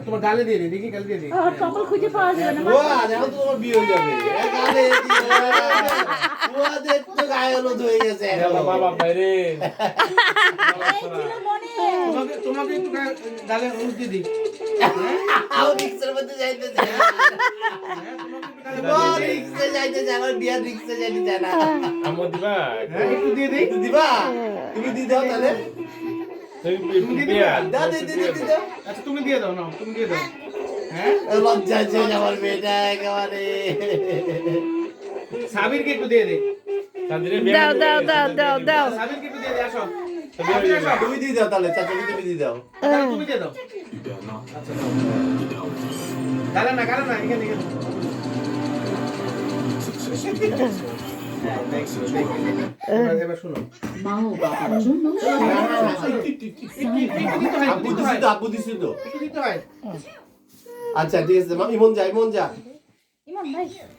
তোমার গালে দিয়ে দেখি গালে দিয়ে দিই কপাল খুঁজে পাওয়া যাবে না দেখো তোমার বিয়ে হয়ে যাবে গালে তো গায়ে হলুদ হয়ে গেছে বাবা বাইরে এই ছিল মনে তোমাকে একটু গালে হলুদ দিয়ে দিই রিক্সের মধ্যে যাইতে চায় রিক্সে যাইতে চায় আমার বিয়ার রিক্সে যাইতে চায় না আমো দিবা একটু দিয়ে দিই একটু দিবা তুমি দিয়ে দাও তাহলে তুমি দিয়ে দাও দাও আচ্ছা তুমি দিয়ে দাও না তুমি দিয়ে দাও হ্যাঁ লজ্জা আছে আমার মেয়েটা একেবারে সাবিরকে একটু দিয়ে দে দাও দাও দাও দাও দাও সাবিরকে একটু দিয়ে দে আসো সাবির আসো তুমি দিয়ে দাও তাহলে চাচাকে তুমি দিয়ে দাও তুমি দিয়ে দাও আচ্ছা গালে না এখানে এবার শুনো মা ও বাবার জন্য আপু দিছি তো একটু দিতে হয় আচ্ছা ঠিক আছে ইমন যা ইমাম ভাই